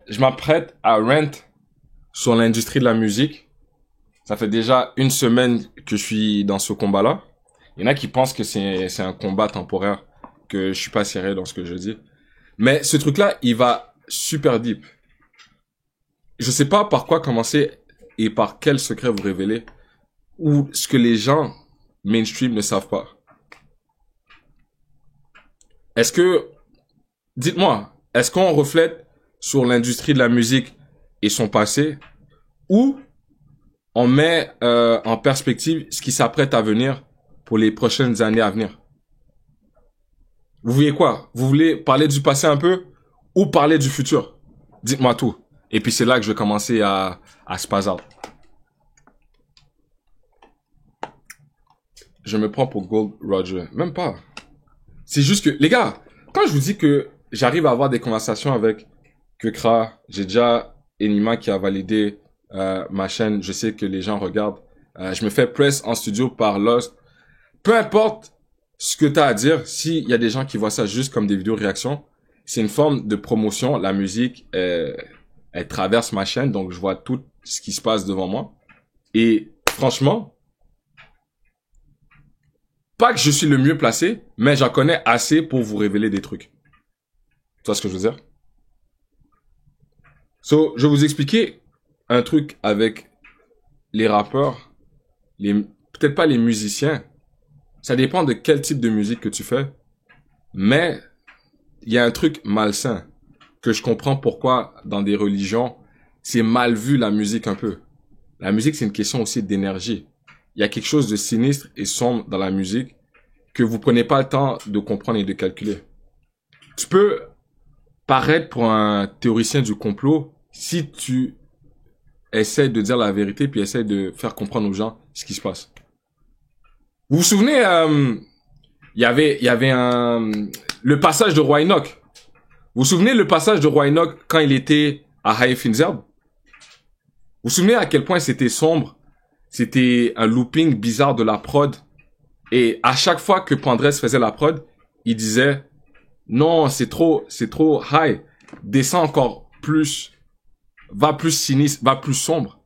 je m'apprête à rant sur l'industrie de la musique. Ça fait déjà une semaine que je suis dans ce combat-là. Il y en a qui pensent que c'est un combat temporaire, que je suis pas sérieux dans ce que je dis. Mais ce truc-là, il va super deep. Je sais pas par quoi commencer et par quel secret vous révéler, ou ce que les gens mainstream ne savent pas. Est-ce que, dites-moi, est-ce qu'on reflète sur l'industrie de la musique et son passé, ou on met en perspective ce qui s'apprête à venir pour les prochaines années à venir? Vous voulez quoi? Vous voulez parler du passé un peu ou parler du futur? Dites-moi tout. Et puis c'est là que je vais commencer à spaz out. Je me prends pour Gold Roger. Même pas. C'est juste que, les gars, quand je vous dis que j'arrive à avoir des conversations avec Kukra, j'ai déjà Enima qui a validé ma chaîne, je sais que les gens regardent. Je me fais press en studio par Lost. Peu importe ce que t'as à dire, s'il y a des gens qui voient ça juste comme des vidéos réactions, c'est une forme de promotion. La musique, elle traverse ma chaîne, donc je vois tout ce qui se passe devant moi. Et franchement, pas que je suis le mieux placé, mais j'en connais assez pour vous révéler des trucs. Tu vois ce que je veux dire? So, je vais vous expliquer un truc avec les rappeurs, peut-être pas les musiciens. Ça dépend de quel type de musique que tu fais. Mais, il y a un truc malsain que je comprends pourquoi dans des religions, c'est mal vu la musique un peu. La musique, c'est une question aussi d'énergie. Il y a quelque chose de sinistre et sombre dans la musique que vous prenez pas le temps de comprendre et de calculer. Tu peux paraître pour un théoricien du complot si tu essaies de dire la vérité puis essaies de faire comprendre aux gens ce qui se passe. Vous vous souvenez, il y avait le passage de Roi Enoch. Vous vous souvenez le passage de Roi Enoch quand il était à Haïf Inzerb? Vous vous souvenez à quel point c'était sombre? C'était un looping bizarre de la prod. Et à chaque fois que Pandrez faisait la prod, il disait non, c'est trop high. Descends encore plus. Va plus sinistre, va plus sombre.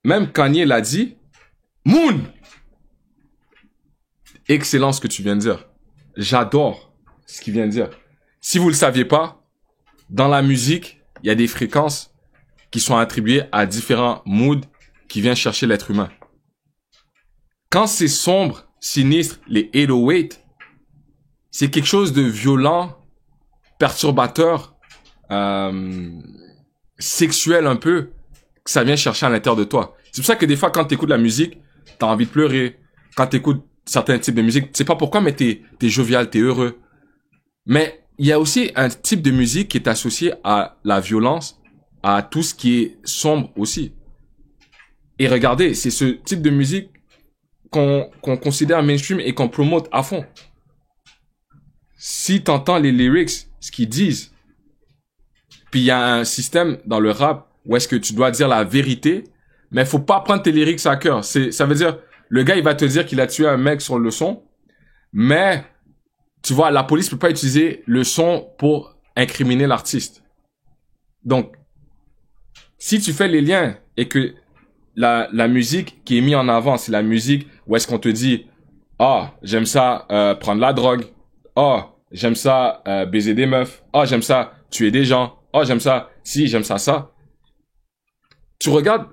Même Kanye l'a dit. Moon! Excellent ce que tu viens de dire. J'adore ce qu'il vient de dire. Si vous le saviez pas, dans la musique, il y a des fréquences qui sont attribuées à différents moods qui viennent chercher l'être humain. Quand c'est sombre, sinistre, les 808, c'est quelque chose de violent, perturbateur, sexuel un peu, que ça vient chercher à l'intérieur de toi. C'est pour ça que des fois, quand t'écoutes la musique, t'as envie de pleurer. Quand t'écoutes certains types de musique, tu sais pas pourquoi, mais t'es jovial, t'es heureux. Mais il y a aussi un type de musique qui est associé à la violence, à tout ce qui est sombre aussi. Et regardez, c'est ce type de musique qu'on considère mainstream et qu'on promote à fond. Si t'entends les lyrics, ce qu'ils disent, puis il y a un système dans le rap où est-ce que tu dois dire la vérité, mais faut pas prendre tes lyrics à cœur. Ça veut dire, le gars, il va te dire qu'il a tué un mec sur le son, mais, tu vois, la police peut pas utiliser le son pour incriminer l'artiste. Donc, si tu fais les liens et que la musique qui est mise en avant, c'est la musique où est-ce qu'on te dit, ah, j'aime ça prendre la drogue, ah, j'aime ça baiser des meufs, ah, j'aime ça tuer des gens, ah, j'aime ça, si, j'aime ça, ça. Tu regardes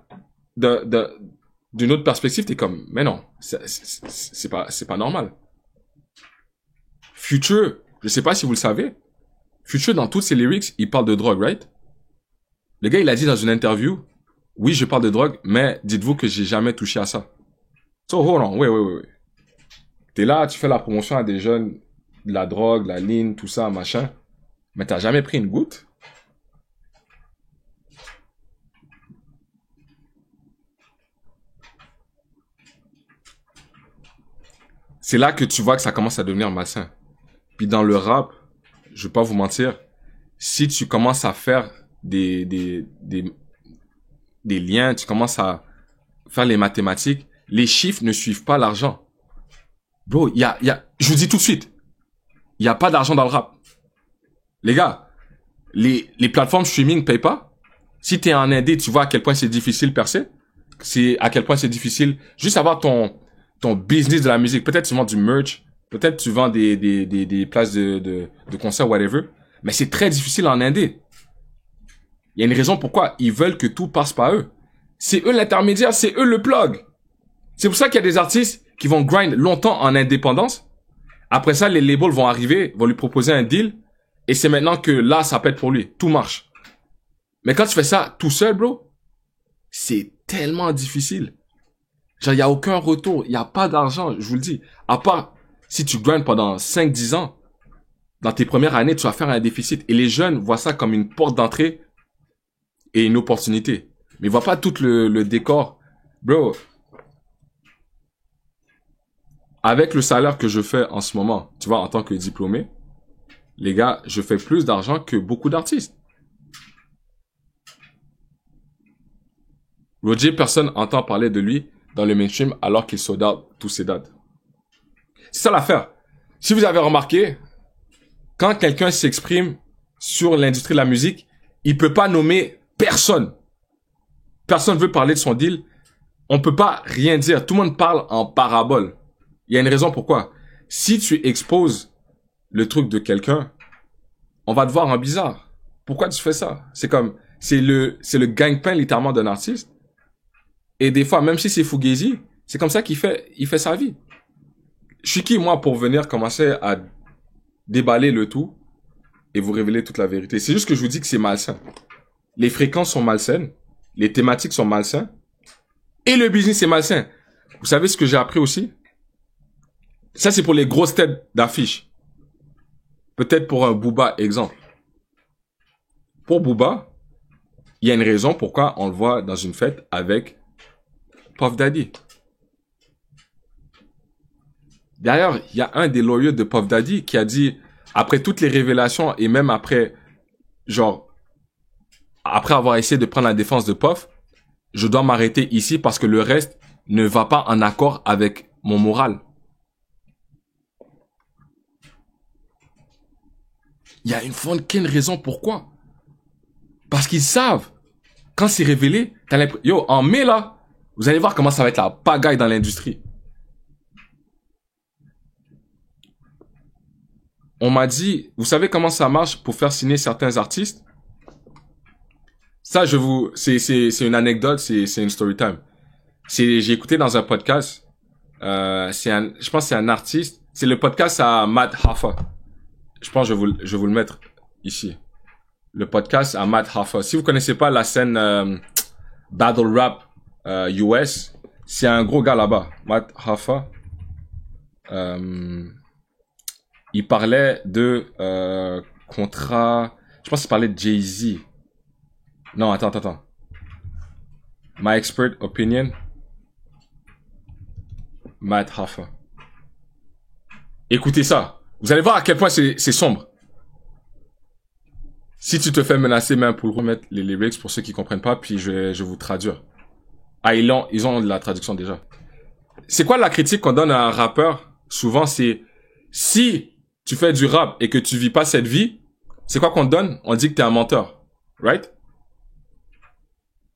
d'une autre perspective, t'es comme, mais non, c'est pas normal. Future, je sais pas si vous le savez, Future dans toutes ses lyrics, il parle de drogue, right? Le gars, il a dit dans une interview, oui, je parle de drogue, mais dites-vous que j'ai jamais touché à ça. So, hold on, oui. T'es là, tu fais la promotion à des jeunes, de la drogue, la ligne, tout ça, machin, mais t'as jamais pris une goutte? C'est là que tu vois que ça commence à devenir malsain. Puis dans le rap, je vais pas vous mentir, si tu commences à faire des liens, tu commences à faire les mathématiques, les chiffres ne suivent pas l'argent. Bro, je vous dis tout de suite, il y a pas d'argent dans le rap. Les gars, Les plateformes streaming payent pas. Si t'es en indé, tu vois à quel point c'est difficile de percer. C'est à quel point c'est difficile juste avoir ton business de la musique. Peut-être tu vends du merch, peut-être tu vends des places de concert, whatever. Mais c'est très difficile en indé. Il y a une raison pourquoi ils veulent que tout passe par eux. C'est eux l'intermédiaire, c'est eux le plug. C'est pour ça qu'il y a des artistes qui vont grind longtemps en indépendance. Après ça, les labels vont arriver, vont lui proposer un deal. Et c'est maintenant que là, ça pète pour lui. Tout marche. Mais quand tu fais ça tout seul, bro, c'est tellement difficile. Genre, il n'y a aucun retour. Il n'y a pas d'argent, je vous le dis. À part si tu grindes pendant 5-10 ans, dans tes premières années, tu vas faire un déficit. Et les jeunes voient ça comme une porte d'entrée et une opportunité. Mais ils voient pas tout le décor. Bro, avec le salaire que je fais en ce moment, tu vois, en tant que diplômé, les gars, je fais plus d'argent que beaucoup d'artistes. Roger, personne entend parler de lui dans le mainstream alors qu'il sold out tous ses dates. C'est ça l'affaire. Si vous avez remarqué, quand quelqu'un s'exprime sur l'industrie de la musique, il peut pas nommer personne. Personne veut parler de son deal. On peut pas rien dire. Tout le monde parle en parabole. Il y a une raison pourquoi. Si tu exposes le truc de quelqu'un, on va te voir en bizarre. Pourquoi tu fais ça? C'est le gagne-pain littéralement d'un artiste. Et des fois, même si c'est Fugazi, c'est comme ça il fait sa vie. Je suis qui, moi, pour venir commencer à déballer le tout et vous révéler toute la vérité? C'est juste que je vous dis que c'est malsain. Les fréquences sont malsaines, les thématiques sont malsaines, et le business est malsain. Vous savez ce que j'ai appris aussi? Ça, c'est pour les grosses têtes d'affiche. Peut-être pour un Booba, exemple. Pour Booba, il y a une raison pourquoi on le voit dans une fête avec Puff Daddy. D'ailleurs, il y a un des lawyers de Puff Daddy qui a dit, après toutes les révélations et même après, après avoir essayé de prendre la défense de Puff, je dois m'arrêter ici parce que le reste ne va pas en accord avec mon moral. Il y a une fucking raison pourquoi. Parce qu'ils savent. Quand c'est révélé, yo, en mai là, vous allez voir comment ça va être la pagaille dans l'industrie. On m'a dit, vous savez comment ça marche pour faire signer certains artistes? Ça, c'est une anecdote, c'est une story time. J'ai écouté dans un podcast, je pense que c'est un artiste, c'est le podcast à Matt Hoffa. Je pense que je vais vous le mettre ici. Le podcast à Matt Hoffa. Si vous connaissez pas la scène battle rap US, c'est un gros gars là-bas. Matt Hoffa. Il parlait de contrat. Je pense qu'il parlait de Jay-Z. Non, attends. My expert opinion. Matt Hoffa. Écoutez ça. Vous allez voir à quel point c'est sombre. Si tu te fais menacer même pour remettre les lyrics pour ceux qui comprennent pas, puis je vais vous traduire. Ah, ils ont la traduction déjà. C'est quoi la critique qu'on donne à un rappeur? Souvent, c'est si tu fais du rap et que tu vis pas cette vie, c'est quoi qu'on te donne? On dit que t'es un menteur. Right?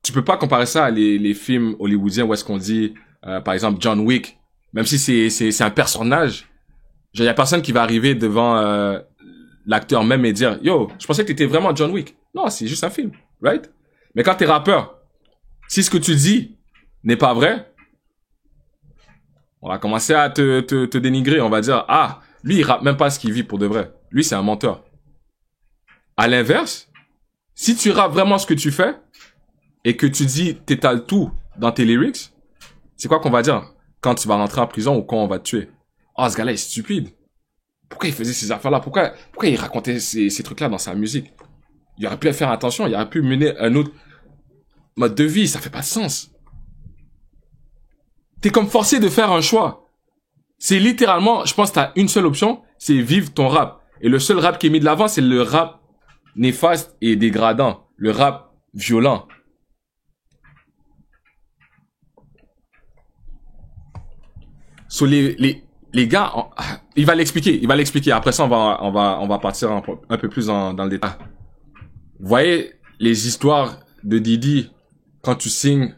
Tu peux pas comparer ça à les films hollywoodiens où est-ce qu'on dit, par exemple, John Wick. Même si c'est un personnage. Il y a personne qui va arriver devant l'acteur même et dire, yo, je pensais que t'étais vraiment John Wick. Non, c'est juste un film. Right? Mais quand t'es rappeur, si ce que tu dis n'est pas vrai, on va commencer à te dénigrer. On va dire, ah, lui, il rappe même pas ce qu'il vit pour de vrai. Lui, c'est un menteur. À l'inverse, si tu rappes vraiment ce que tu fais et que tu dis, t'étales tout dans tes lyrics, c'est quoi qu'on va dire quand tu vas rentrer en prison ou quand on va te tuer? Oh, ce gars-là est stupide. Pourquoi il faisait ces affaires-là? Pourquoi il racontait ces trucs-là dans sa musique? Il aurait pu faire attention, il aurait pu mener un autre mode de vie, ça fait pas de sens. T'es comme forcé de faire un choix. C'est littéralement, je pense que t'as une seule option, c'est vivre ton rap. Et le seul rap qui est mis de l'avant, c'est le rap néfaste et dégradant. Le rap violent. So les gars, il va l'expliquer. Après ça, on va partir un peu plus dans le détail. Vous voyez les histoires de Diddy, quand tu signes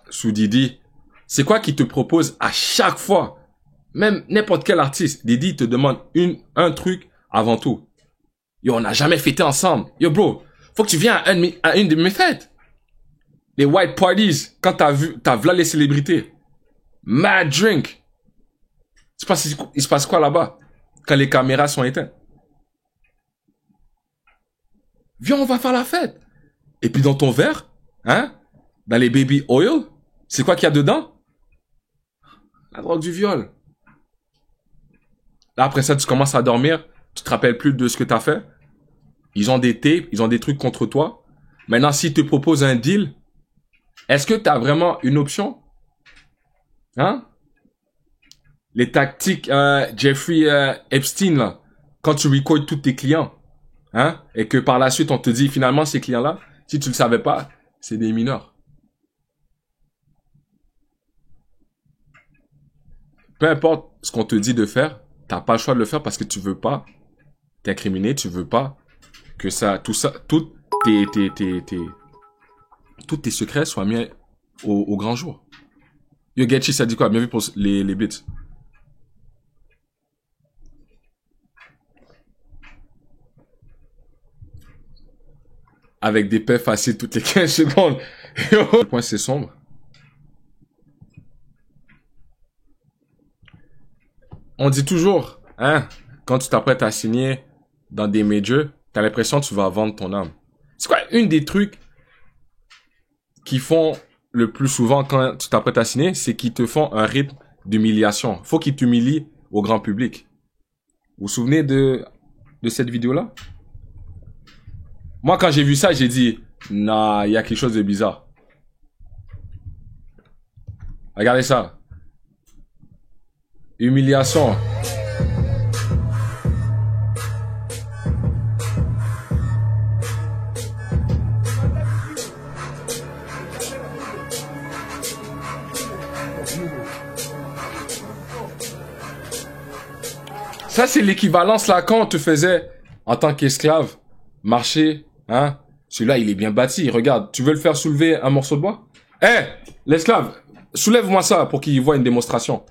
sous Diddy, c'est quoi qu'il te propose à chaque fois? Même n'importe quel artiste, Diddy te demande un truc avant tout. Yo, on n'a jamais fêté ensemble. Yo, bro, faut que tu viennes à une de mes fêtes. Les white parties, quand t'as vu les célébrités. Mad drink. Il se passe quoi là-bas? Quand les caméras sont éteintes. Viens, on va faire la fête. Et puis dans ton verre, hein? Dans les baby oil, c'est quoi qu'il y a dedans? La drogue du viol. Là, après ça, tu commences à dormir. Tu te rappelles plus de ce que t'as fait. Ils ont des tapes, ils ont des trucs contre toi. Maintenant, s'ils te proposent un deal, est-ce que t'as vraiment une option? Hein? Les tactiques Jeffrey Epstein, là. Quand tu recordes tous tes clients. Hein? Et que par la suite, on te dit, finalement, ces clients-là, si tu le savais pas, c'est des mineurs. Peu importe ce qu'on te dit de faire, t'as pas le choix de le faire parce que tu veux pas t'incriminer, tu veux pas que ça, tout ça, tous tes secrets soient mis au grand jour. Yo, Getchi, ça dit quoi? Bien vu pour les bits. Avec des paix faciles toutes les 15 secondes. Yo, le point c'est sombre. On dit toujours, hein, quand tu t'apprêtes à signer dans des majors, t'as l'impression que tu vas vendre ton âme. C'est quoi une des trucs qu'ils font le plus souvent quand tu t'apprêtes à signer, c'est qu'ils te font un rythme d'humiliation. Faut qu'ils t'humilient au grand public. Vous vous souvenez de cette vidéo-là? Moi, quand j'ai vu ça, j'ai dit, nah, il y a quelque chose de bizarre. Regardez ça. Humiliation. Ça, c'est l'équivalence là quand on te faisait, en tant qu'esclave, marcher, hein. Celui-là, il est bien bâti. Regarde, tu veux le faire soulever un morceau de bois? Eh, l'esclave, soulève-moi ça pour qu'il voit une démonstration.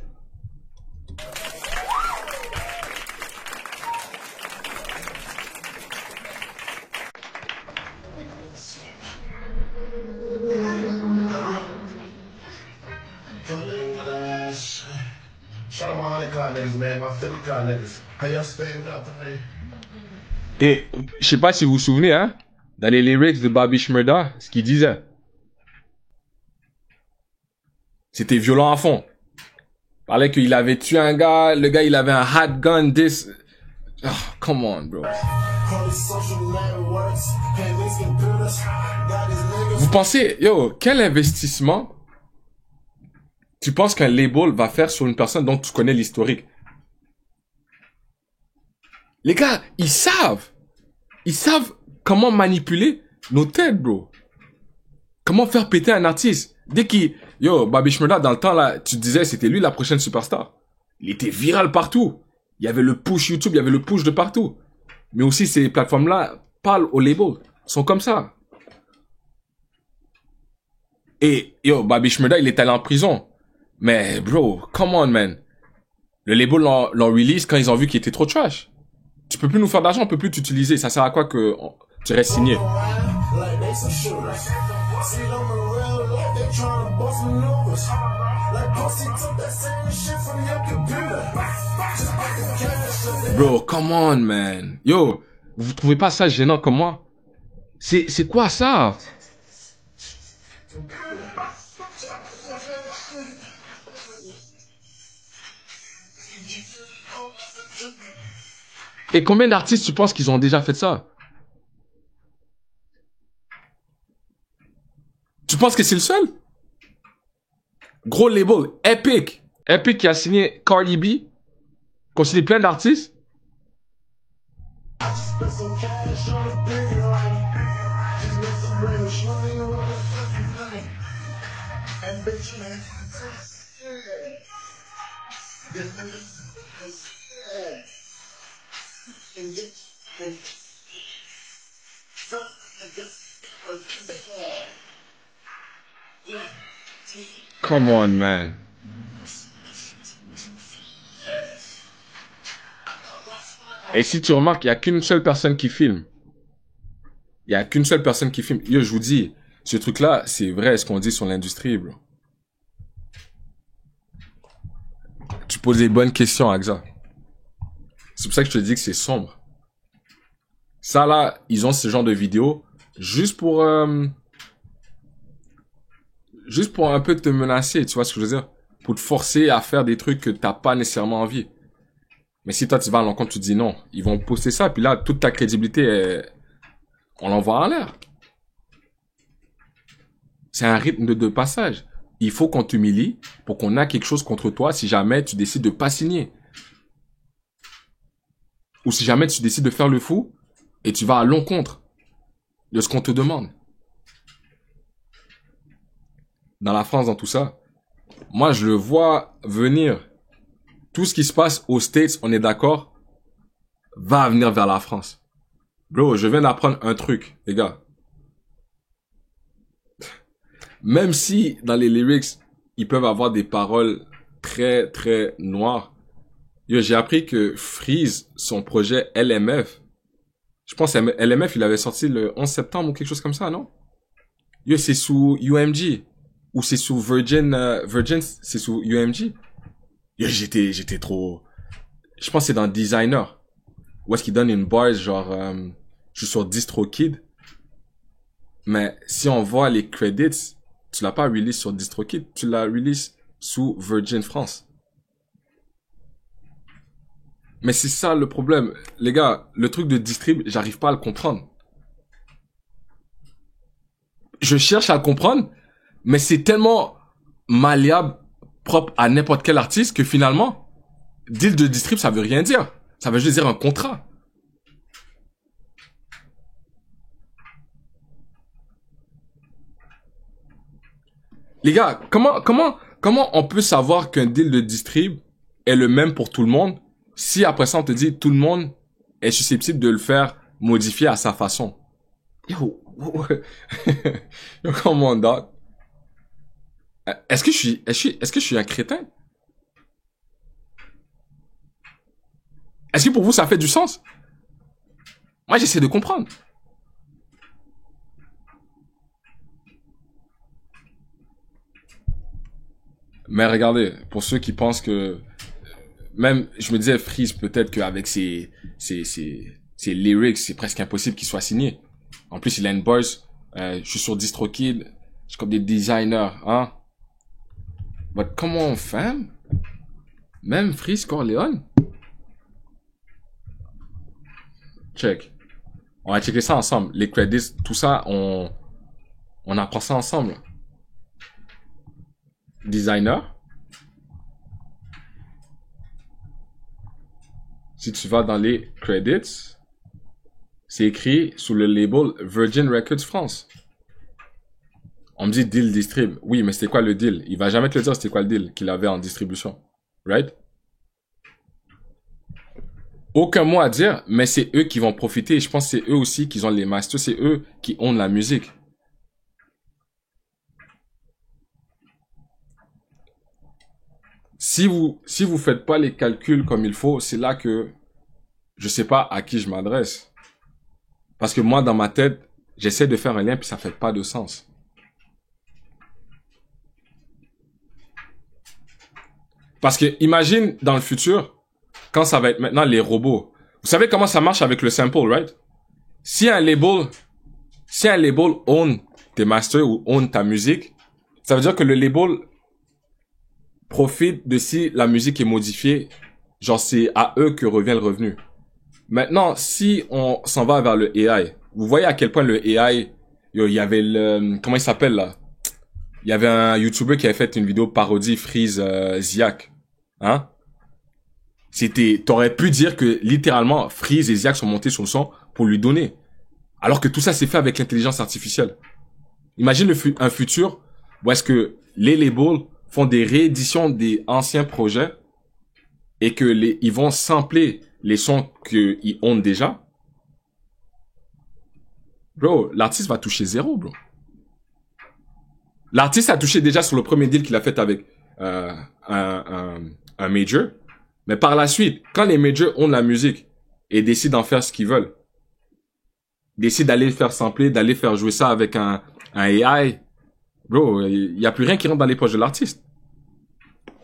Et je sais pas si vous vous souvenez, hein, dans les lyrics de Bobby Shmurda, ce qu'il disait, c'était violent à fond. Il parlait qu'il avait tué un gars, le gars il avait un hot gun, this. Oh, come on, bro. Vous pensez, yo, quel investissement tu penses qu'un label va faire sur une personne dont tu connais l'historique? Les gars, ils savent comment manipuler nos têtes, bro. Comment faire péter un artiste. Dès qu'il... Yo, Bobby Shmurda, dans le temps, là, tu disais c'était lui la prochaine superstar. Il était viral partout. Il y avait le push YouTube, il y avait le push de partout. Mais aussi, ces plateformes-là parlent aux labels. Ils sont comme ça. Et, yo, Bobby Shmurda, il est allé en prison. Mais, bro, come on, man. Le label l'ont release quand ils ont vu qu'il était trop trash. Tu peux plus nous faire d'argent, on peut plus t'utiliser. Ça sert à quoi que tu restes signé? Bro, come on, man. Yo, vous trouvez pas ça gênant comme moi? C'est quoi ça? Et combien d'artistes tu penses qu'ils ont déjà fait ça? Tu penses que c'est le seul? Gros label, Epic. Epic qui a signé Cardi B, considéré plein d'artistes. Come on, man. Et si tu remarques, il n'y a qu'une seule personne qui filme. Il n'y a qu'une seule personne qui filme. Yo, je vous dis, ce truc-là, c'est vrai ce qu'on dit sur l'industrie, bro. Tu poses des bonnes questions, Axa. C'est pour ça que je te dis que c'est sombre. Ça, là, ils ont ce genre de vidéos juste pour un peu te menacer, tu vois ce que je veux dire? Pour te forcer à faire des trucs que t'as pas nécessairement envie. Mais si toi, tu vas à l'encontre, tu te dis non, ils vont poster ça, puis là, toute ta crédibilité, on l'envoie en l'air. C'est un rythme de passage. Il faut qu'on t'humilie pour qu'on ait quelque chose contre toi si jamais tu décides de pas signer. Ou si jamais tu décides de faire le fou et tu vas à l'encontre de ce qu'on te demande. Dans la France, dans tout ça, moi, je le vois venir. Tout ce qui se passe aux States, on est d'accord, va venir vers la France. Bro, je viens d'apprendre un truc, les gars. Même si dans les lyrics, ils peuvent avoir des paroles très, très noires. Yo, j'ai appris que Freeze, son projet LMF, je pense que LMF, il avait sorti le 11 septembre ou quelque chose comme ça, non? Yo, c'est sous UMG. Ou c'est sous Virgin, c'est sous UMG. Yo, j'étais trop... Je pense que c'est dans Designer. Où est-ce qu'il donne une bars, genre, je suis sur DistroKid. Mais si on voit les credits, tu l'as pas release sur DistroKid, tu l'as release sous Virgin France. Mais c'est ça le problème. Les gars, le truc de distrib, j'arrive pas à le comprendre. Je cherche à le comprendre, mais c'est tellement malléable, propre à n'importe quel artiste que finalement, deal de distrib, ça veut rien dire. Ça veut juste dire un contrat. Les gars, comment on peut savoir qu'un deal de distrib est le même pour tout le monde si après ça on te dit tout le monde est susceptible de le faire modifier à sa façon? Yo, yo, comment on est-ce que je suis un crétin? Est-ce que pour vous ça fait du sens? Moi j'essaie de comprendre. Mais regardez, pour ceux qui pensent que même, je me disais, Freeze, peut-être qu'avec ses lyrics, c'est presque impossible qu'il soit signé. En plus, il a une bars, je suis sur DistroKid, je suis comme des designers, hein. But comment on fait? Même Freeze Corleone? Check. On va checker ça ensemble. Les credits, tout ça, on apprend ça ensemble. Designer. Si tu vas dans les credits, c'est écrit sous le label Virgin Records France. On me dit deal distrib. Oui, mais c'était quoi le deal? Il va jamais te le dire c'était quoi le deal qu'il avait en distribution. Right? Aucun mot à dire, mais c'est eux qui vont profiter. Et je pense que c'est eux aussi qui ont les masters. C'est eux qui ont la musique. Si vous faites pas les calculs comme il faut, c'est là que je sais pas à qui je m'adresse. Parce que moi, dans ma tête, j'essaie de faire un lien puis ça fait pas de sens. Parce que imagine dans le futur, quand ça va être maintenant les robots. Vous savez comment ça marche avec le sample, right? Si un label own tes masters ou own ta musique, ça veut dire que le label profite de si la musique est modifiée, genre c'est à eux que revient le revenu. Maintenant, si on s'en va vers le AI, vous voyez à quel point le AI, il y avait le, comment il s'appelle là? Il y avait un YouTuber qui avait fait une vidéo parodie Freeze Ziak. Hein? T'aurais pu dire que littéralement Freeze et Ziak sont montés sur le son pour lui donner. Alors que tout ça c'est fait avec l'intelligence artificielle. Imagine un futur où est-ce que les labels font des rééditions des anciens projets et que ils vont sampler les sons qu'ils ont déjà. bro, l'artiste va toucher zéro, bro. L'artiste a touché déjà sur le premier deal qu'il a fait avec un major. Mais par la suite, quand les majors ont de la musique et décident d'en faire ce qu'ils veulent, décident d'aller faire sampler, d'aller faire jouer ça avec un AI, bro, il y a plus rien qui rentre dans les poches de l'artiste.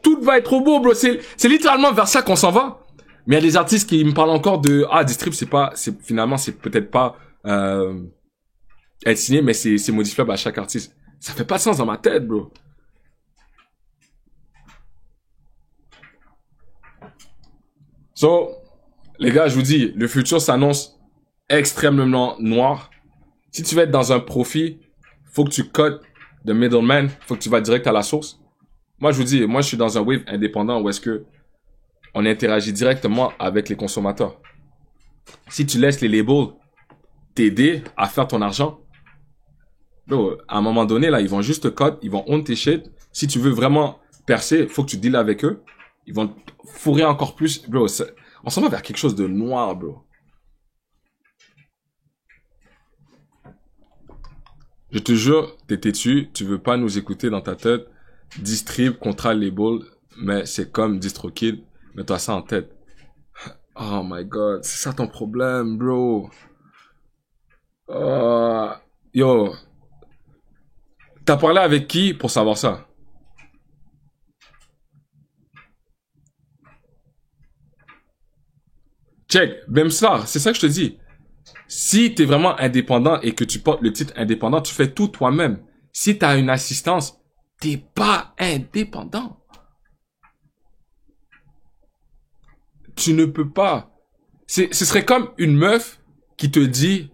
Tout va être trop beau, bro. C'est littéralement vers ça qu'on s'en va. Mais il y a des artistes qui me parlent encore de Distrib, finalement c'est peut-être pas être signé, mais c'est modifiable à chaque artiste. Ça fait pas de sens dans ma tête, bro. So, les gars, je vous dis, le futur s'annonce extrêmement noir. Si tu veux être dans un profit, faut que tu cut the middleman, faut que tu vas direct à la source. Moi, je vous dis, moi, je suis dans un wave indépendant où est-ce que on interagit directement avec les consommateurs. Si tu laisses les labels t'aider à faire ton argent, bro, à un moment donné, là, ils vont juste te cut, ils vont own tes shit. Si tu veux vraiment percer, faut que tu deals avec eux. Ils vont te fourrer encore plus. Bro, on s'en va vers quelque chose de noir, bro. Je te jure, t'es têtu, tu veux pas nous écouter dans ta tête. Distrib, contrat, label, mais c'est comme DistroKid. Mets-toi ça en tête. Oh my god, c'est ça ton problème, bro. Yo, t'as parlé avec qui pour savoir ça? Check, Bemstar, c'est ça que je te dis. Si t'es vraiment indépendant et que tu portes le titre indépendant, tu fais tout toi-même. Si t'as une assistance, t'es pas indépendant. Tu ne peux pas. Ce serait comme une meuf qui te dit,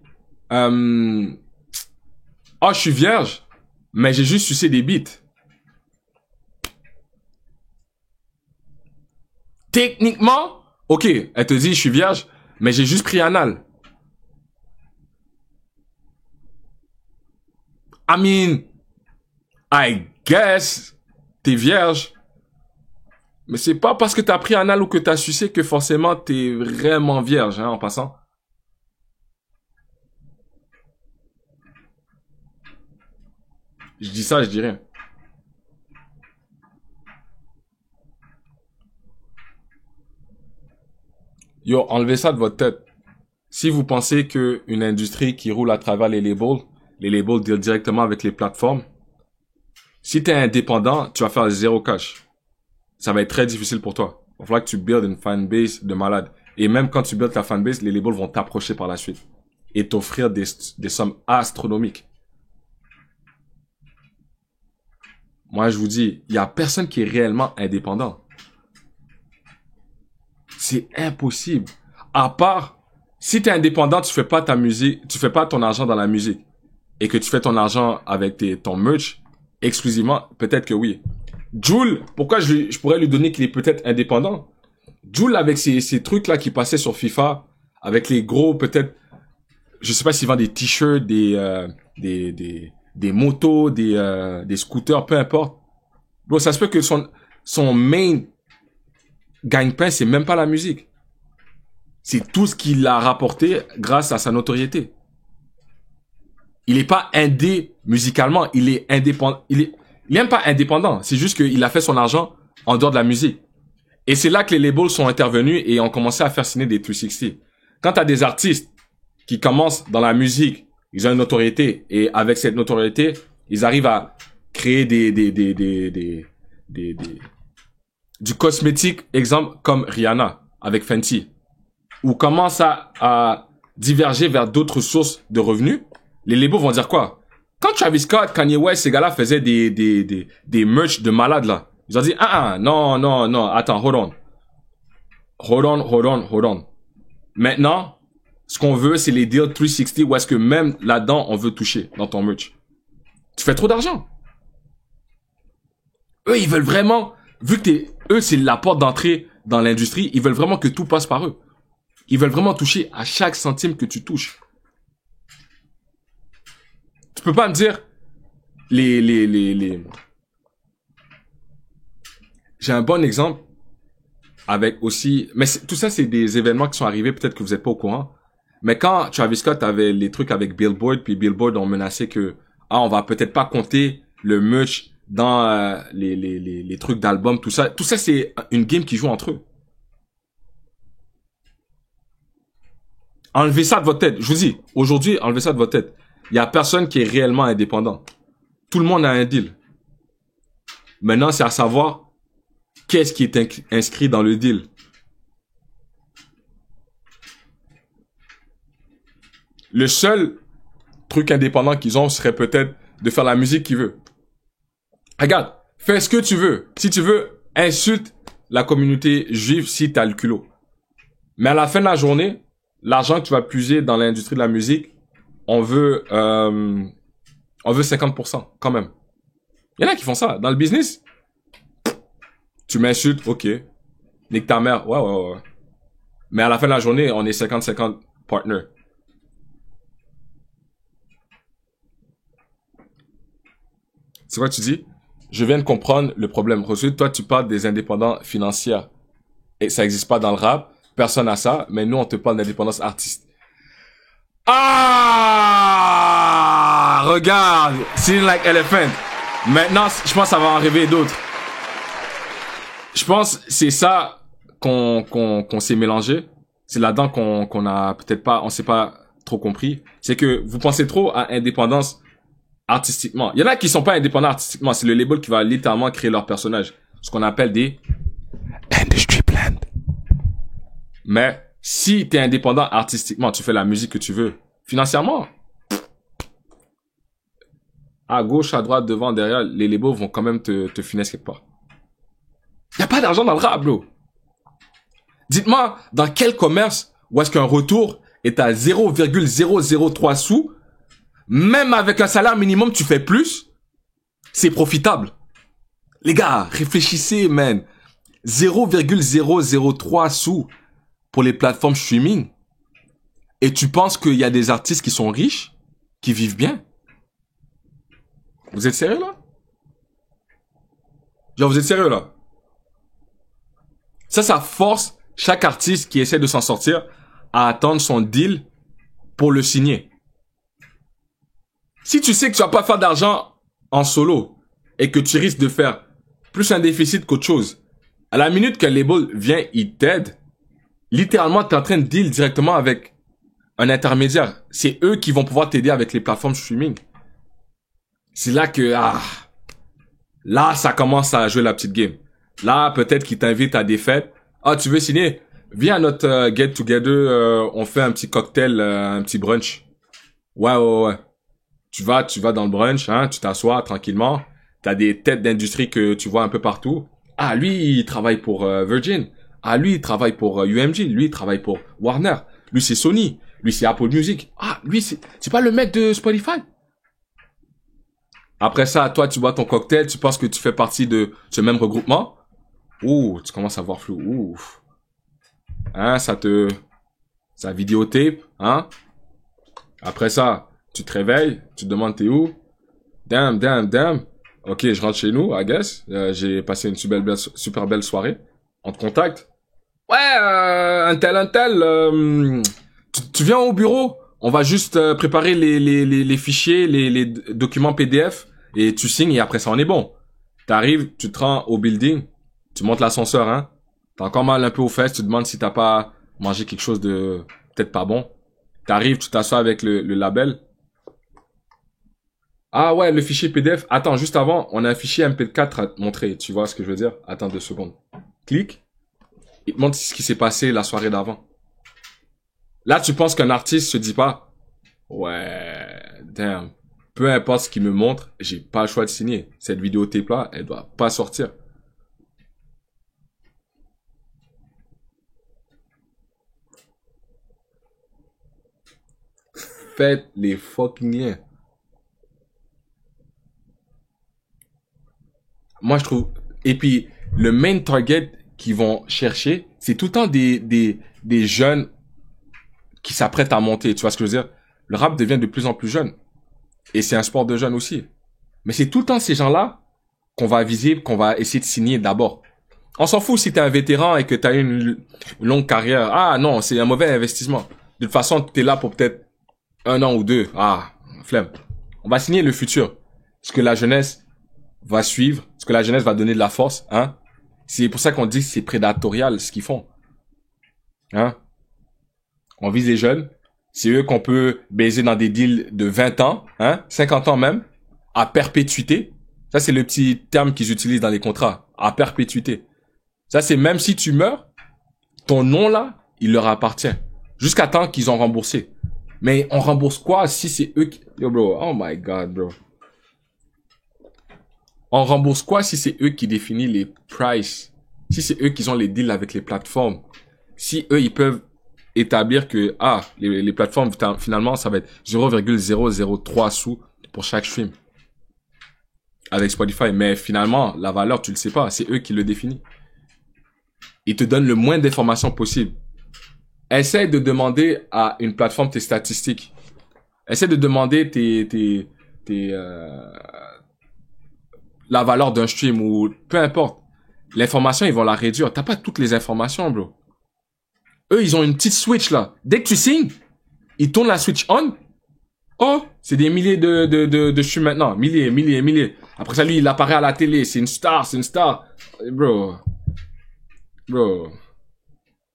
je suis vierge, mais j'ai juste sucé des bites. Techniquement, ok, elle te dit, je suis vierge, mais j'ai juste pris anal. I mean, I guess, t'es vierge. Mais c'est pas parce que t'as pris anal ou que t'as sucé que forcément t'es vraiment vierge, hein, en passant. Je dis ça, je dis rien. Yo, enlevez ça de votre tête. Si vous pensez que une industrie qui roule à travers les labels deal directement avec les plateformes, si t'es indépendant, tu vas faire zéro cash. Ça va être très difficile pour toi. Il va falloir que tu builds une fanbase de malade. Et même quand tu builds ta fanbase, les labels vont t'approcher par la suite et t'offrir des sommes astronomiques. Moi, je vous dis, il y a personne qui est réellement indépendant. C'est impossible. À part, si t'es indépendant, tu fais pas ta musique, tu fais pas ton argent dans la musique et que tu fais ton argent avec ton merch exclusivement, peut-être que oui. Jul, pourquoi je pourrais lui donner qu'il est peut-être indépendant? Jul, avec ces trucs-là qui passaient sur FIFA, avec les gros, peut-être, je sais pas s'il vend des t-shirts, des motos, des scooters, peu importe. Bro, ça se peut que son main gagne-pain, c'est même pas la musique. C'est tout ce qu'il a rapporté grâce à sa notoriété. Il est pas indé musicalement, il est indépendant, il est même pas indépendant, c'est juste qu'il a fait son argent en dehors de la musique. Et c'est là que les labels sont intervenus et ont commencé à faire signer des 360. Quand t'as des artistes qui commencent dans la musique, ils ont une notoriété et avec cette notoriété, ils arrivent à créer du cosmétique, exemple comme Rihanna avec Fenty, ou commence à diverger vers d'autres sources de revenus. Les labels vont dire quoi? Quand Travis Scott, Kanye West, ces gars-là faisaient des merch de malades, là. Ils ont dit, non, attends, hold on. Maintenant, ce qu'on veut, c'est les deals 360 où est-ce que même là-dedans, on veut toucher dans ton merch. Tu fais trop d'argent. Eux, ils veulent vraiment, vu que eux, c'est la porte d'entrée dans l'industrie, ils veulent vraiment que tout passe par eux. Ils veulent vraiment toucher à chaque centime que tu touches. Tu peux pas me dire J'ai un bon exemple avec aussi, mais tout ça c'est des événements qui sont arrivés, peut-être que vous êtes pas au courant. Mais quand Travis Scott avait les trucs avec Billboard, puis Billboard ont menacé que, on va peut-être pas compter le merch dans les trucs d'album, tout ça c'est une game qui joue entre eux. Enlevez ça de votre tête. Je vous dis, aujourd'hui, enlevez ça de votre tête. Il y a personne qui est réellement indépendant. Tout le monde a un deal. Maintenant, c'est à savoir qu'est-ce qui est inscrit dans le deal. Le seul truc indépendant qu'ils ont serait peut-être de faire la musique qu'ils veulent. Regarde, fais ce que tu veux. Si tu veux, insulte la communauté juive si t'as le culot. Mais à la fin de la journée, l'argent que tu vas puiser dans l'industrie de la musique, on veut 50% quand même. Il y en a qui font ça. Dans le business, tu m'insultes, ok. Nique ta mère, ouais. Mais à la fin de la journée, on est 50-50 partner. C'est quoi tu dis? Je viens de comprendre le problème. Ensuite, toi, tu parles des indépendants financiers. Et ça existe pas dans le rap. Personne n'a ça. Mais nous, on te parle d'indépendance artistique. Ah! Regarde! Sing like elephant. Maintenant, je pense que ça va en arriver d'autres. Je pense que c'est ça qu'on s'est mélangé. C'est là-dedans qu'on a peut-être pas, on s'est pas trop compris. C'est que vous pensez trop à indépendance artistiquement. Il y en a qui sont pas indépendants artistiquement. C'est le label qui va littéralement créer leur personnage. Ce qu'on appelle des industry blend. Mais si t'es indépendant artistiquement, tu fais la musique que tu veux. Financièrement, à gauche, à droite, devant, derrière, les labels vont quand même te finesse quelque part. Y a pas d'argent dans le rap, bro. Dites-moi, dans quel commerce où est-ce qu'un retour est à 0,003 sous, même avec un salaire minimum, tu fais plus, c'est profitable. Les gars, réfléchissez, man. 0,003 sous pour les plateformes streaming. Et tu penses qu'il y a des artistes qui sont riches, qui vivent bien? Vous êtes sérieux, là? Genre, vous êtes sérieux, là? Ça force chaque artiste qui essaie de s'en sortir à attendre son deal pour le signer. Si tu sais que tu vas pas faire d'argent en solo et que tu risques de faire plus un déficit qu'autre chose, à la minute qu'un label vient, il t'aide, littéralement, t'es en train de deal directement avec un intermédiaire. C'est eux qui vont pouvoir t'aider avec les plateformes streaming. C'est là que, là, ça commence à jouer la petite game. Là, peut-être qu'ils t'invitent à des fêtes. Ah, tu veux signer? Viens à notre get together, on fait un petit cocktail, un petit brunch. Ouais. Tu vas dans le brunch, hein, tu t'assois tranquillement. T'as des têtes d'industrie que tu vois un peu partout. Ah, lui, il travaille pour Virgin. Ah, lui, il travaille pour UMG. Lui, il travaille pour Warner. Lui, c'est Sony. Lui, c'est Apple Music. Ah, lui, c'est pas le mec de Spotify. Après ça, toi, tu bois ton cocktail, tu penses que tu fais partie de ce même regroupement. Ouh, tu commences à voir flou. Ouf. Hein, ça vidéotape, hein. Après ça, tu te réveilles, tu te demandes t'es où. Damn. Ok, je rentre chez nous, I guess. J'ai passé une super belle soirée. On te contacte. Ouais, un tel. Tu viens au bureau. On va juste préparer les fichiers, les documents PDF. Et tu signes et après ça, on est bon. T'arrives, tu te rends au building. Tu montes l'ascenseur, hein. T'as encore mal un peu aux fesses. Tu te demandes si t'as pas mangé quelque chose de peut-être pas bon. T'arrives, tu t'assois avec le label. Ah ouais, le fichier PDF. Attends, juste avant, on a un fichier MP4 à te montrer. Tu vois ce que je veux dire? Attends 2 secondes. Clique. Il te montre ce qui s'est passé la soirée d'avant. Là, tu penses qu'un artiste se dit pas, ouais, damn. Peu importe ce qu'il me montre, j'ai pas le choix de signer. Cette vidéotape-là, elle doit pas sortir. Faites les fucking liens. Moi, je trouve... Et puis, le main target qu'ils vont chercher, c'est tout le temps des jeunes qui s'apprêtent à monter. Tu vois ce que je veux dire? Le rap devient de plus en plus jeune. Et c'est un sport de jeunes aussi. Mais c'est tout le temps ces gens-là qu'on va viser, qu'on va essayer de signer d'abord. On s'en fout si t'es un vétéran et que t'as eu une longue carrière. Ah non, c'est un mauvais investissement. De toute façon, t'es là pour peut-être 1 an ou 2. Ah, flemme. On va signer le futur. Ce que la jeunesse va suivre, ce que la jeunesse va donner de la force, hein. C'est pour ça qu'on dit que c'est prédatorial, ce qu'ils font. Hein. On vise les jeunes. C'est eux qu'on peut baiser dans des deals de 20 ans, hein, 50 ans même, à perpétuité. Ça, c'est le petit terme qu'ils utilisent dans les contrats. À perpétuité. Ça, c'est même si tu meurs, ton nom là, il leur appartient. Jusqu'à temps qu'ils ont remboursé. Mais on rembourse quoi si c'est eux qui... Yo bro, oh my god bro. On rembourse quoi si c'est eux qui définissent les prices? Si c'est eux qui ont les deals avec les plateformes? Si eux, ils peuvent établir que, les plateformes, finalement, ça va être 0,003 sous pour chaque stream. Avec Spotify. Mais finalement, la valeur, tu le sais pas. C'est eux qui le définissent. Ils te donnent le moins d'informations possible. Essaye de demander à une plateforme tes statistiques. Essaye de demander la valeur d'un stream ou peu importe. L'information, ils vont la réduire. T'as pas toutes les informations, bro. Eux, ils ont une petite switch, là. Dès que tu signes, ils tournent la switch on. Oh, c'est des milliers de streams maintenant. Milliers. Après ça, lui, il apparaît à la télé. C'est une star. Bro.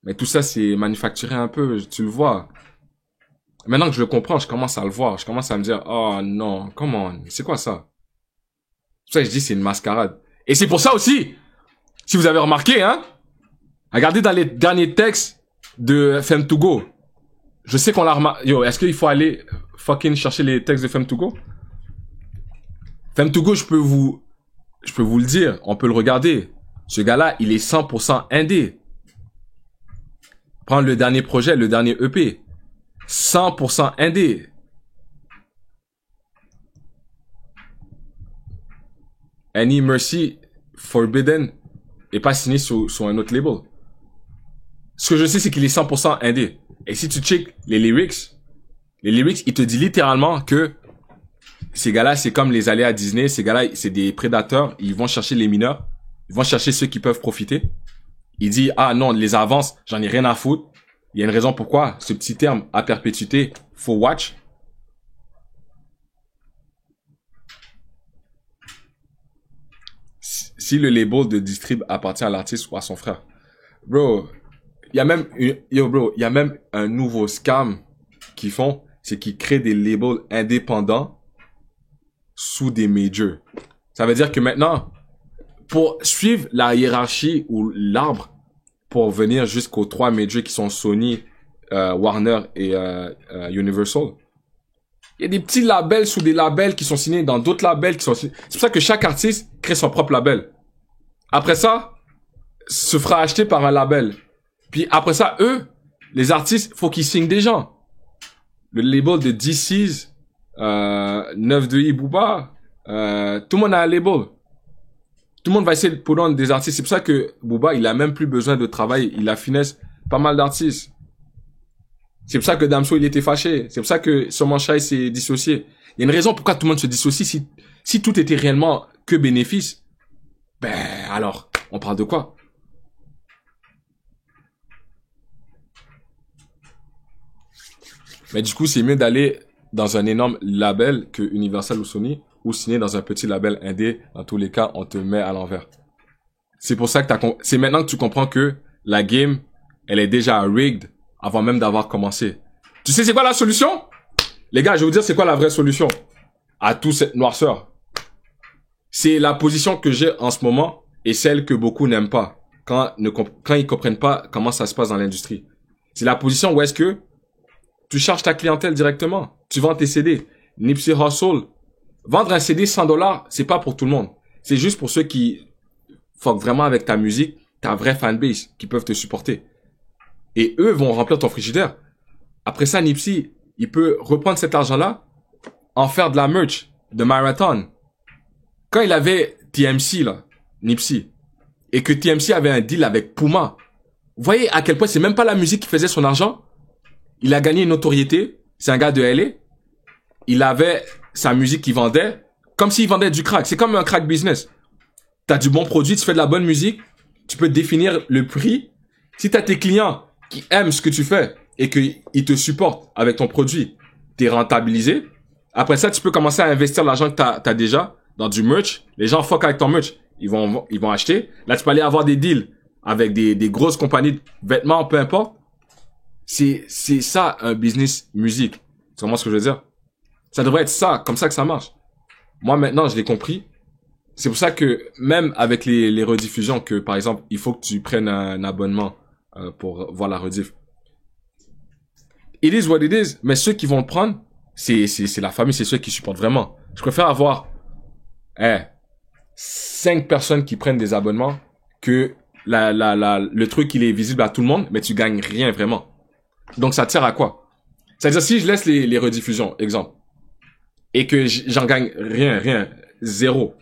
Mais tout ça, c'est manufacturé un peu. Tu le vois. Maintenant que je le comprends, je commence à le voir. Je commence à me dire, oh non, come on. C'est quoi ça? C'est pour ça que je dis c'est une mascarade. Et c'est pour ça aussi, si vous avez remarqué, hein, regardez dans les derniers textes de Fem2Go. Je sais qu'on l'a remarqué. Yo, est-ce qu'il faut aller fucking chercher les textes de Fem2Go? Fem2Go, je peux vous le dire. On peut le regarder. Ce gars-là, il est 100% indé. Prends le dernier projet, le dernier EP. 100% indé. Any Mercy Forbidden est pas signé sur un autre label. Ce que je sais, c'est qu'il est 100% indé. Et si tu check les lyrics, il te dit littéralement que ces gars-là, c'est comme les aléas à Disney. Ces gars-là, c'est des prédateurs. Ils vont chercher les mineurs. Ils vont chercher ceux qui peuvent profiter. Il dit, ah non, les avances, j'en ai rien à foutre. Il y a une raison pourquoi ce petit terme à perpétuité, faut watch. Si le label de distrib appartient à l'artiste ou à son frère. Bro, il y a même un nouveau scam qu'ils font, c'est qu'ils créent des labels indépendants sous des majors. Ça veut dire que maintenant, pour suivre la hiérarchie ou l'arbre, pour venir jusqu'aux 3 majors qui sont Sony, Warner et Universal, il y a des petits labels sous des labels qui sont signés dans d'autres labels qui sont signés. C'est pour ça que chaque artiste crée son propre label. Après ça, se fera acheter par un label. Puis après ça, eux, les artistes, faut qu'ils signent des gens. Le label de DC's, 9-2i Booba, tout le monde a un label. Tout le monde va essayer de prendre des artistes. C'est pour ça que Booba, il a même plus besoin de travail. Il a finesse pas mal d'artistes. C'est pour ça que Damso, il était fâché. C'est pour ça que Soman Shai s'est dissocié. Il y a une raison pourquoi tout le monde se dissocie. Si tout était réellement que bénéfice, ben alors, on parle de quoi? Mais du coup, c'est mieux d'aller dans un énorme label que Universal ou Sony, ou signer dans un petit label indé. Dans tous les cas, on te met à l'envers. C'est pour ça que c'est maintenant que tu comprends que la game, elle est déjà rigged avant même d'avoir commencé. Tu sais c'est quoi la solution? Les gars, je vais vous dire c'est quoi la vraie solution à toute cette noirceur. C'est la position que j'ai en ce moment et celle que beaucoup n'aiment pas quand ils comprennent pas comment ça se passe dans l'industrie. C'est la position où est-ce que tu charges ta clientèle directement. Tu vends tes CD. Nipsey Hussle. Vendre un CD $100, c'est pas pour tout le monde. C'est juste pour ceux qui fuck vraiment avec ta musique, ta vraie fanbase, qui peuvent te supporter. Et eux vont remplir ton frigidaire. Après ça, Nipsey, il peut reprendre cet argent-là, en faire de la merch, de marathon. Quand il avait TMC, là, Nipsey, et que TMC avait un deal avec Puma, vous voyez à quel point c'est même pas la musique qui faisait son argent? Il a gagné une notoriété. C'est un gars de LA. Il avait sa musique qu'il vendait comme s'il vendait du crack. C'est comme un crack business. T'as du bon produit, tu fais de la bonne musique, tu peux définir le prix. Si t'as tes clients qui aiment ce que tu fais, et qu'ils te supportent avec ton produit, t'es rentabilisé. Après ça, tu peux commencer à investir l'argent que t'as déjà dans du merch. Les gens fuck avec ton merch. Ils vont acheter. Là, tu peux aller avoir des deals avec des grosses compagnies de vêtements, peu importe. C'est ça, un business musique. Tu comprends ce que je veux dire? Ça devrait être ça, comme ça que ça marche. Moi, maintenant, je l'ai compris. C'est pour ça que, même avec les rediffusions, que, par exemple, il faut que tu prennes un abonnement, pour voir la rediff. It is what it is. Mais ceux qui vont le prendre, c'est la famille, c'est ceux qui supportent vraiment. Je préfère avoir, 5 personnes qui prennent des abonnements que le truc, il est visible à tout le monde, mais tu gagnes rien vraiment. Donc, ça tire à quoi? C'est-à-dire, si je laisse les rediffusions, exemple, et que j'en gagne rien, zéro.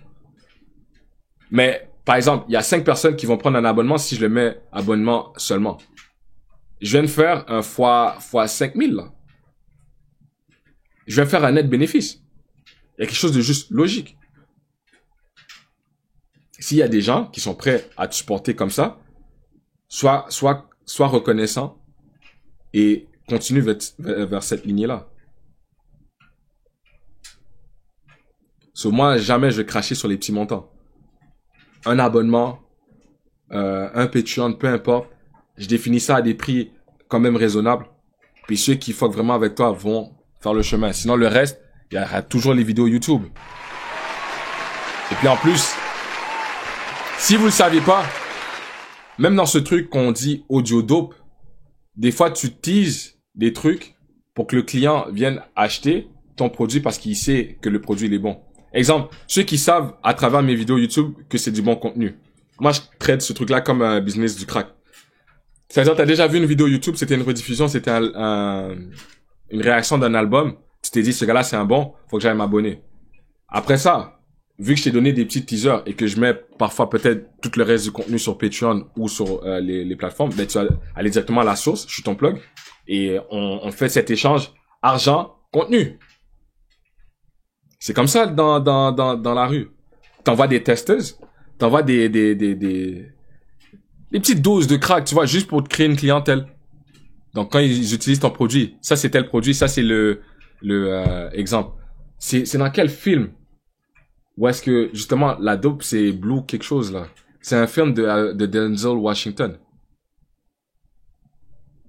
Mais, par exemple, il y a 5 personnes qui vont prendre un abonnement si je le mets abonnement seulement. Je viens de faire un fois 5000, là. Je viens de faire un net bénéfice. Il y a quelque chose de juste logique. S'il y a des gens qui sont prêts à te supporter comme ça, sois reconnaissant et continue vers cette lignée-là. Moi, jamais je vais cracher sur les petits montants. Un abonnement, un Patreon, peu importe. Je définis ça à des prix quand même raisonnables. Puis ceux qui fuck vraiment avec toi vont faire le chemin. Sinon, le reste, il y aura toujours les vidéos YouTube. Et puis en plus, si vous le saviez pas, même dans ce truc qu'on dit audio dope, des fois tu teases des trucs pour que le client vienne acheter ton produit parce qu'il sait que le produit il est bon. Exemple, ceux qui savent à travers mes vidéos YouTube que c'est du bon contenu. Moi, je traite ce truc-là comme un business du crack. C'est-à-dire, t'as déjà vu une vidéo YouTube, c'était une rediffusion, c'était une réaction d'un album. Tu t'es dit, ce gars-là, c'est un bon, faut que j'aille m'abonner. Après ça, vu que je t'ai donné des petits teasers et que je mets parfois peut-être tout le reste du contenu sur Patreon ou sur les plateformes, ben tu vas aller directement à la source, je suis ton plug, et on fait cet échange argent-contenu. C'est comme ça dans la rue. T'envoies des testeuses, t'envoies des petites doses de crack, tu vois, juste pour te créer une clientèle. Donc quand ils utilisent ton produit, ça c'est tel produit, ça c'est le exemple. C'est dans quel film? Ou est-ce que justement la dope c'est Blue quelque chose là? C'est un film de Denzel Washington.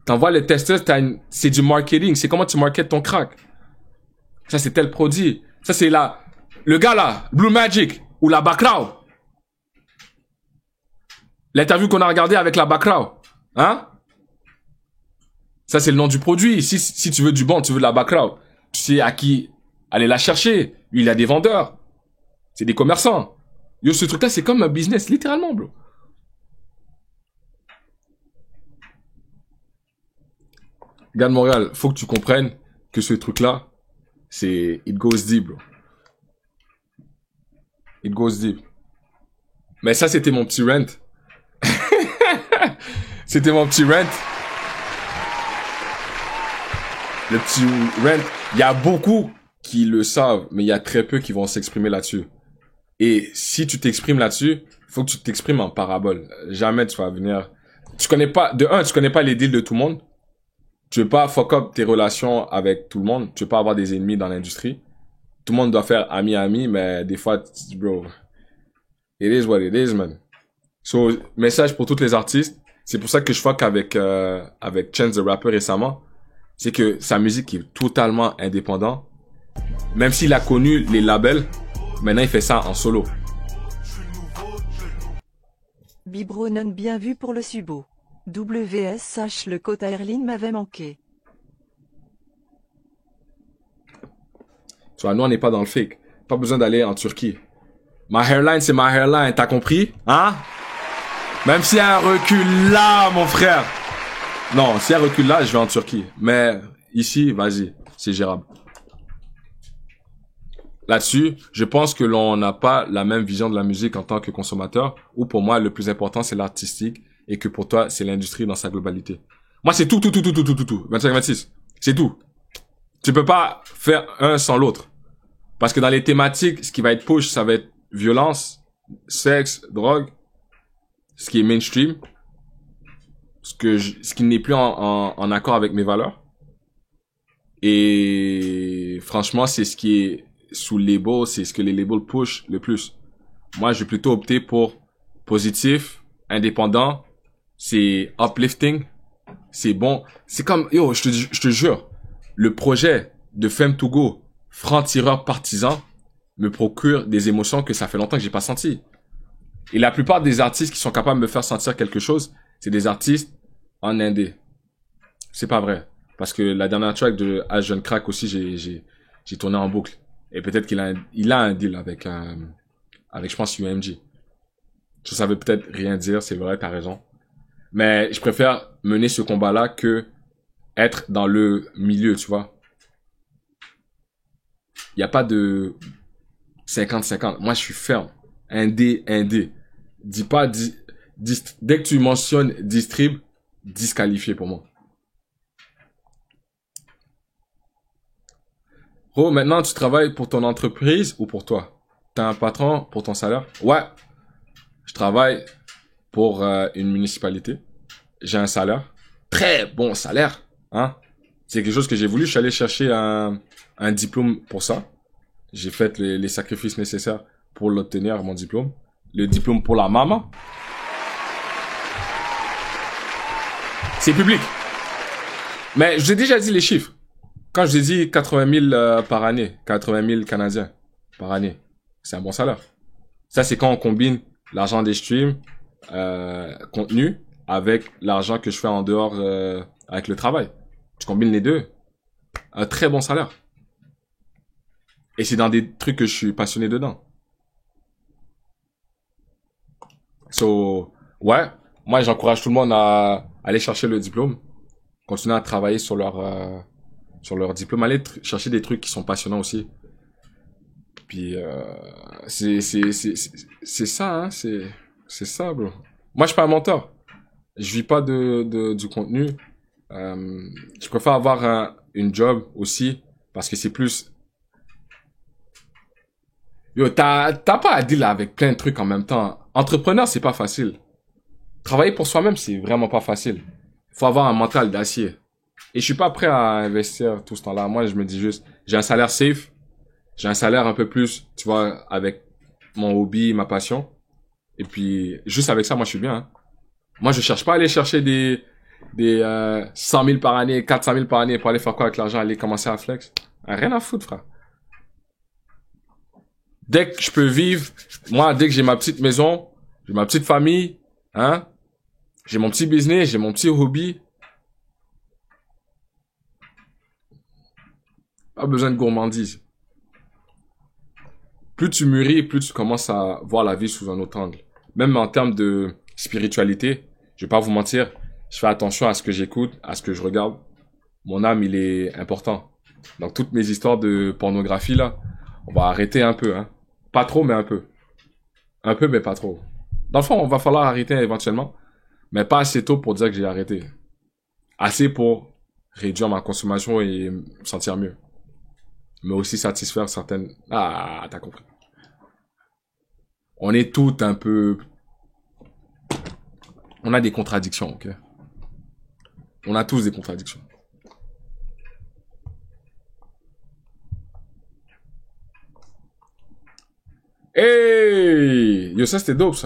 T'envoies les testeuses, c'est du marketing, c'est comment tu marketes ton crack. Ça c'est tel produit. Ça c'est le gars là, Blue Magic ou la Bacrao. L'interview qu'on a regardé avec la Bacrao, hein? Ça c'est le nom du produit. Si tu veux du bon, tu veux de la Bacrao, tu sais à qui aller la chercher. Lui il a des vendeurs. C'est des commerçants. Yo, ce truc-là, c'est comme un business, littéralement, bro. Gars de Montréal, faut que tu comprennes que ce truc-là, c'est it goes deep, bro. It goes deep. Mais ça, c'était mon petit rant. C'était mon petit rant. Le petit rant. Il y a beaucoup qui le savent, mais il y a très peu qui vont s'exprimer là-dessus. Et si tu t'exprimes là-dessus, faut que tu t'exprimes en parabole. Jamais tu vas venir... tu connais pas les deals de tout le monde. Tu veux pas fuck up tes relations avec tout le monde. Tu veux pas avoir des ennemis dans l'industrie. Tout le monde doit faire ami-ami, mais des fois, bro, it is what it is, man. So, message pour tous les artistes. C'est pour ça que je fuck avec Chance the Rapper récemment. C'est que sa musique est totalement indépendante. Même s'il a connu les labels, maintenant il fait ça en solo. Bibronon bien vu pour le subo. WSH le quota Airline m'avait manqué. Tu vois, nous on n'est pas dans le fake. Pas besoin d'aller en Turquie. Ma hairline c'est ma hairline, t'as compris? Hein? Même s'il y a un recul là, mon frère. Non, s'il y a un recul là, je vais en Turquie. Mais ici, vas-y, c'est gérable. Là-dessus, je pense que l'on n'a pas la même vision de la musique en tant que consommateur, ou pour moi, le plus important, c'est l'artistique, et que pour toi, c'est l'industrie dans sa globalité. Moi, c'est tout. 25-26. C'est tout. Tu peux pas faire un sans l'autre. Parce que dans les thématiques, ce qui va être push, ça va être violence, sexe, drogue, ce qui est mainstream. ce qui n'est plus en accord avec mes valeurs. Et franchement, c'est ce qui est sous label, c'est ce que les labels push le plus. Moi, je vais plutôt opter pour positif, indépendant, c'est uplifting, c'est bon. C'est comme, yo, je te jure, le projet de Femme2Go, franc-tireur partisan, me procure des émotions que ça fait longtemps que j'ai pas senties. Et la plupart des artistes qui sont capables de me faire sentir quelque chose, c'est des artistes en indé. C'est pas vrai. Parce que la dernière track de As Jeune Crack aussi, j'ai tourné en boucle. Et peut-être il a un deal avec, je pense, UMG. Ça veut peut-être rien dire, c'est vrai, t'as raison. Mais je préfère mener ce combat-là que être dans le milieu, tu vois. Il n'y a pas de 50-50. Moi, je suis ferme. Indé. Dis pas, dès que tu mentionnes distrib, disqualifié pour moi. Ro, maintenant, tu travailles pour ton entreprise ou pour toi? T'as un patron pour ton salaire? Ouais. Je travaille pour une municipalité. J'ai un salaire. Très bon salaire. Hein? C'est quelque chose que j'ai voulu. Je suis allé chercher un diplôme pour ça. J'ai fait les sacrifices nécessaires pour l'obtenir, mon diplôme. Le diplôme pour la maman. C'est public. Mais je vous ai déjà dit les chiffres. Quand je vous ai dit 80 000 par année, 80 000 Canadiens par année, c'est un bon salaire. Ça, c'est quand on combine l'argent des streams, contenu, avec l'argent que je fais en dehors avec le travail. Tu combines les deux. Un très bon salaire. Et c'est dans des trucs que je suis passionné dedans. So, ouais. Moi, j'encourage tout le monde à aller chercher le diplôme. Continuer à travailler sur leur diplôme. Aller chercher des trucs qui sont passionnants aussi. Puis, c'est ça, hein. C'est ça, bro. Moi, je suis pas un menteur. Je vis pas du contenu. Je préfère avoir une job aussi parce que c'est plus. Yo, t'as pas à deal avec plein de trucs en même temps. Entrepreneur, c'est pas facile. Travailler pour soi-même, c'est vraiment pas facile. Faut avoir un mental d'acier. Et je suis pas prêt à investir tout ce temps-là. Moi, je me dis juste, j'ai un salaire safe. J'ai un salaire un peu plus, tu vois, avec mon hobby, ma passion. Et puis, juste avec ça, moi, je suis bien, hein. Moi, je cherche pas à aller chercher des 100 000 par année, 400 000 par année pour aller faire quoi avec l'argent, aller commencer à flex. Rien à foutre, frère. Dès que je peux vivre, moi, dès que j'ai ma petite maison, j'ai ma petite famille, hein, j'ai mon petit business, j'ai mon petit hobby, pas besoin de gourmandise. Plus tu mûris, plus tu commences à voir la vie sous un autre angle. Même en termes de spiritualité, je vais pas vous mentir, je fais attention à ce que j'écoute, à ce que je regarde. Mon âme, il est important. Donc toutes mes histoires de pornographie là, on va arrêter un peu, hein. Pas trop, mais un peu. Un peu, mais pas trop. Dans le fond, on va falloir arrêter éventuellement, mais pas assez tôt pour dire que j'ai arrêté. Assez pour réduire ma consommation et me sentir mieux. Mais aussi satisfaire certaines... Ah, t'as compris. On est tout un peu... On a des contradictions, ok? On a tous des contradictions. Hey! Yo, ça c'était dope, ça.